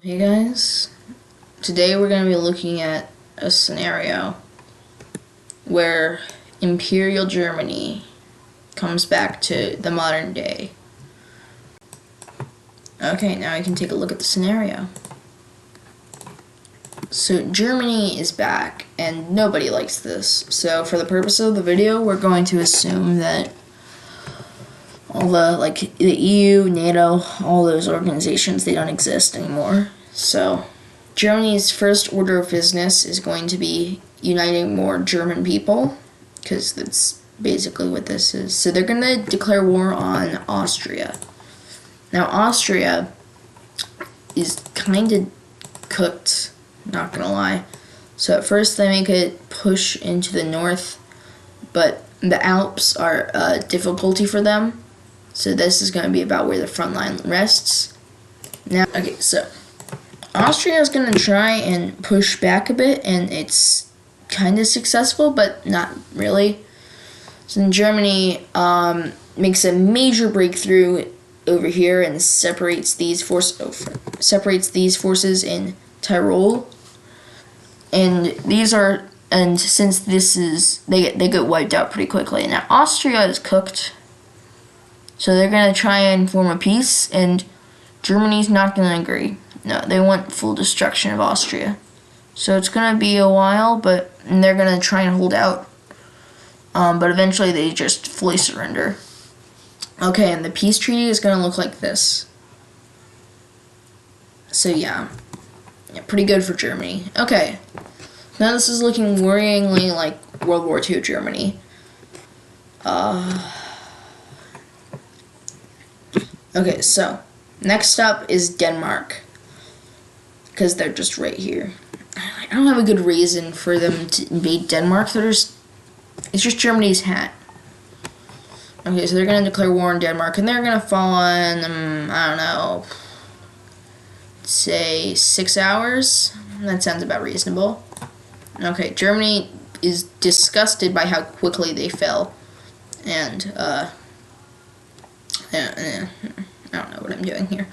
Hey guys, today we're going to be looking at a scenario where Imperial Germany comes back to the modern day. Okay, now I can take a look at the scenario. So Germany is back and nobody likes this. So for the purpose of the video, we're going to assume that all the EU, NATO, all those organizations, they don't exist anymore. So Germany's first order of business is going to be uniting more German people, because that's basically what this is. So they're going to declare war on Austria. Now Austria is kind of cooked, not going to lie. So at first they make a push into the north, but the Alps are a difficulty for them. So this is going to be about where the front line rests. Now, okay, so Austria is going to try and push back a bit, and it's kind of successful, but not really. So Germany makes a major breakthrough over here and separates these forces in Tyrol, and since this is they get wiped out pretty quickly. Now Austria is cooked. So they're going to try and form a peace, and Germany's not going to agree. No, they want full destruction of Austria. So it's going to be a while, but they're going to try and hold out. But eventually they just fully surrender. Okay, and the peace treaty is going to look like this. So yeah, pretty good for Germany. Okay, now this is looking worryingly like World War II Germany. Okay, so next up is Denmark, because they're just right here. I don't have a good reason for them to invade Denmark. It's just Germany's hat. Okay, so they're going to declare war on Denmark, and they're going to fall on, I don't know, say 6 hours. That sounds about reasonable. Okay, Germany is disgusted by how quickly they fell, and I don't know what I'm doing here.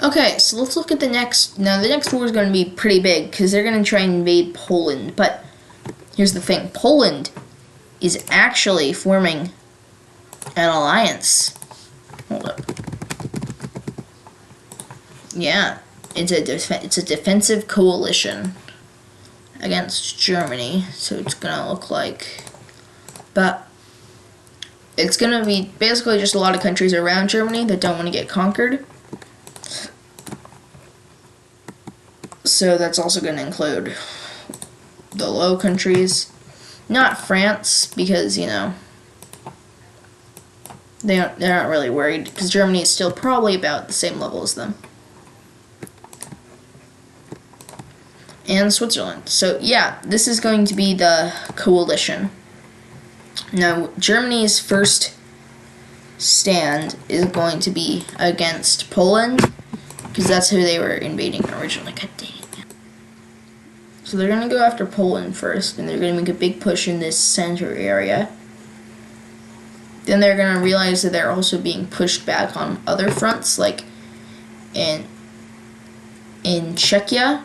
Okay, so let's look at the next. Now, the next war is going to be pretty big, because they're going to try and invade Poland. But here's the thing. Poland is actually forming an alliance. Hold up. Yeah, it's a defensive coalition against Germany. So it's going to look like... But it's going to be basically just a lot of countries around Germany that don't want to get conquered. So that's also going to include the Low Countries. Not France, because, you know, they're not really worried, because Germany is still probably about the same level as them. And Switzerland. So, yeah, this is going to be the coalition. Now, Germany's first stand is going to be against Poland, because that's who they were invading originally. God dang it. So they're going to go after Poland first, and they're going to make a big push in this center area. Then they're going to realize that they're also being pushed back on other fronts, like in Czechia.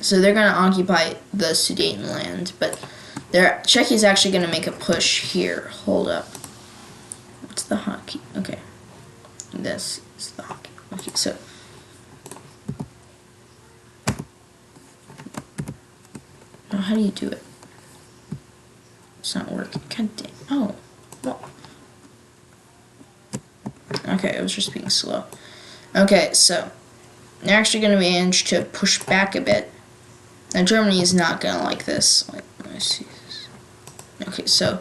So they're going to occupy the Sudetenland, but Czechia's actually going to make a push here. Hold up. What's the hotkey? Okay. This is the hotkey. Okay, so. Oh, how do you do it? It's not working. God damn. Oh. Well. Okay, it was just being slow. Okay, so. They're actually going to manage to push back a bit. Now, Germany is not going to like this. Let me see. Okay, so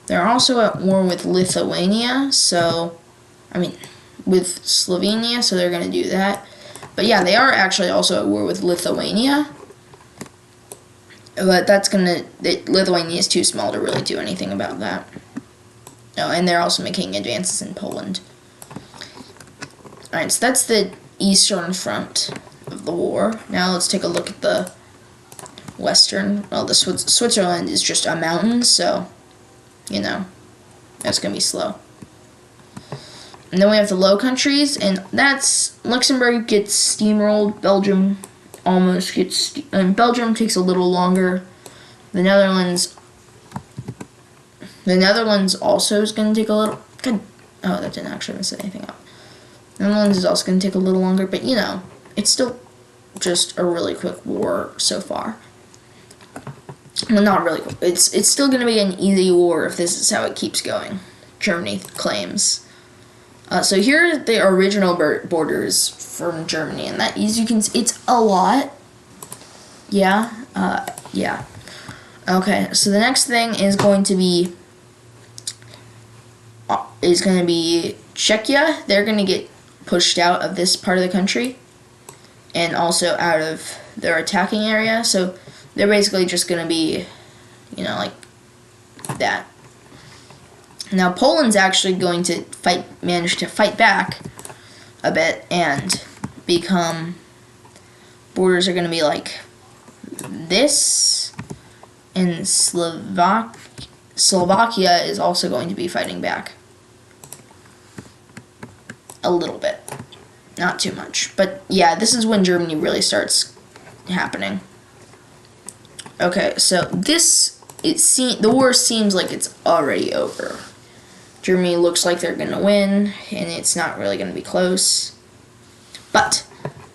they're also at war with Lithuania, with Slovenia, so they're going to do that. But yeah, they are actually also at war with Lithuania. But Lithuania is too small to really do anything about that. Oh, and they're also making advances in Poland. Alright, so that's the Eastern Front of the war. Now let's take a look at the Western. Well, the Switzerland is just a mountain, so, you know, that's going to be slow. And then we have the Low Countries, and that's Luxembourg gets steamrolled. Belgium almost gets, and Belgium takes a little longer. The Netherlands also is going to take a little. Oh, that didn't actually say anything out. The Netherlands is also going to take a little longer, but you know, it's still just a really quick war so far. Well, not really quick. It's still going to be an easy war if this is how it keeps going. Germany claims. So here are the original borders from Germany, and that, as you can see, it's a lot. Yeah. Yeah. Okay. So the next thing is going to be Czechia. They're going to get pushed out of this part of the country, and also out of their attacking area. So they're basically just going to be, you know, like that. Now Poland's actually going to manage to fight back a bit and become, borders are going to be like this, and Slovakia is also going to be fighting back a little bit, not too much, but yeah, this is when Germany really starts happening. Okay, so the war seems like it's already over. Germany looks like they're going to win, and it's not really going to be close. But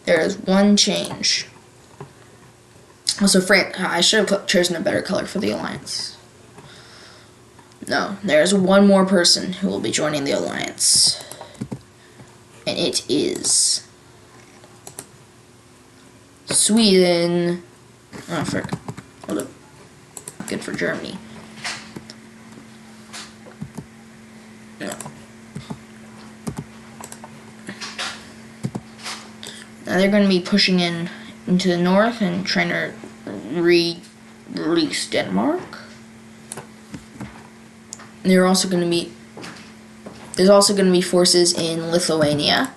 there is one change. Also, France, I should have chosen a better color for the alliance. No, there's one more person who will be joining the alliance. And it is Sweden. Oh, frick. Hold up. Good for Germany. No. Now they're going to be pushing into the north and trying to release Denmark. There's also going to be forces in Lithuania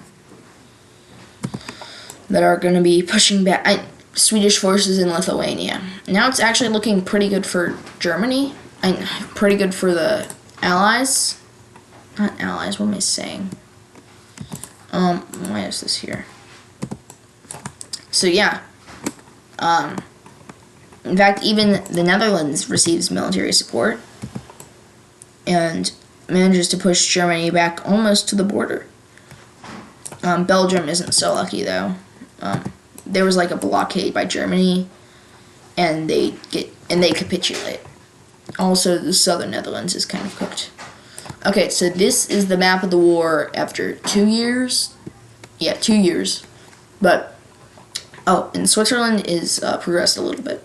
that are going to be pushing back. Swedish forces in Lithuania. Now it's actually looking pretty good for Germany. Pretty good for the Allies. Not Allies, what am I saying? Why is this here? So yeah. In fact, even the Netherlands receives military support and manages to push Germany back almost to the border. Belgium isn't so lucky though. There was like a blockade by Germany, and they capitulate. Also, the southern Netherlands is kind of cooked. Okay, so this is the map of the war after 2 years. Yeah, 2 years. But and Switzerland is progressed a little bit.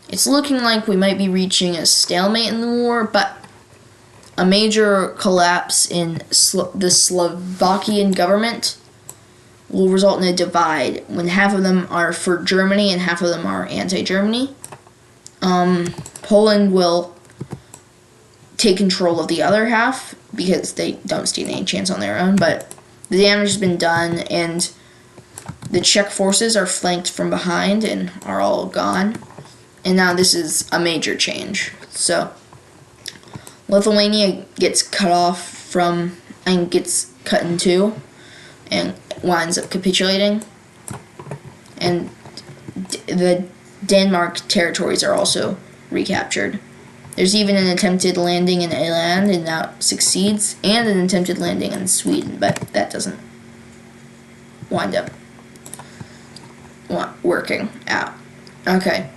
It's looking like we might be reaching a stalemate in the war, but a major collapse in the Slovakian government will result in a divide when half of them are for Germany and half of them are anti-Germany. Poland will take control of the other half because they don't stand any chance on their own, but the damage has been done, and the Czech forces are flanked from behind and are all gone. And now this is a major change. So Lithuania gets cut off from and gets cut in two and winds up capitulating. And the Denmark territories are also recaptured. There's even an attempted landing in Åland, and that succeeds, and an attempted landing in Sweden, but that doesn't wind up working out. Okay.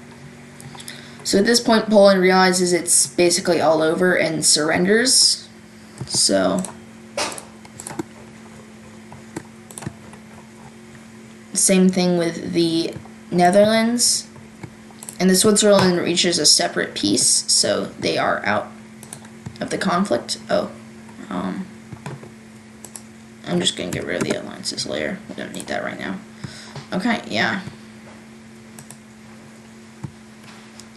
So at this point, Poland realizes it's basically all over and surrenders. So same thing with the Netherlands. And the Switzerland reaches a separate peace, so they are out of the conflict. I'm just going to get rid of the alliances layer. We don't need that right now. Okay, yeah.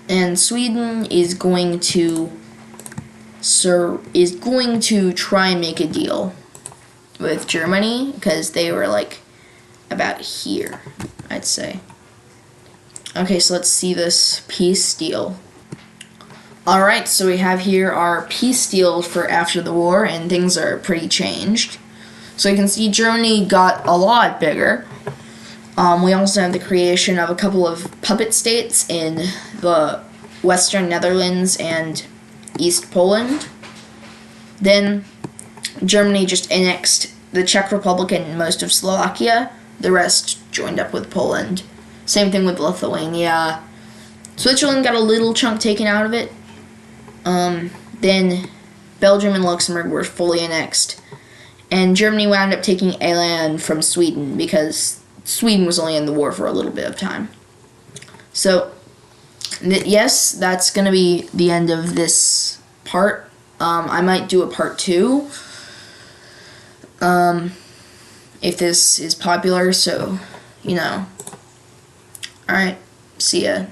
And Sweden is going to try and make a deal with Germany, because they were like about here, I'd say. Okay, so let's see this peace deal. Alright, so we have here our peace deal for after the war, and things are pretty changed. So you can see Germany got a lot bigger. We also have the creation of a couple of puppet states in the Western Netherlands and East Poland. Then Germany just annexed the Czech Republic and most of Slovakia. The rest joined up with Poland. Same thing with Lithuania. Switzerland got a little chunk taken out of it. Then Belgium and Luxembourg were fully annexed. And Germany wound up taking a land from Sweden because Sweden was only in the war for a little bit of time. So, yes, that's going to be the end of this part. I might do a part 2 if this is popular, so, you know. Alright, see ya.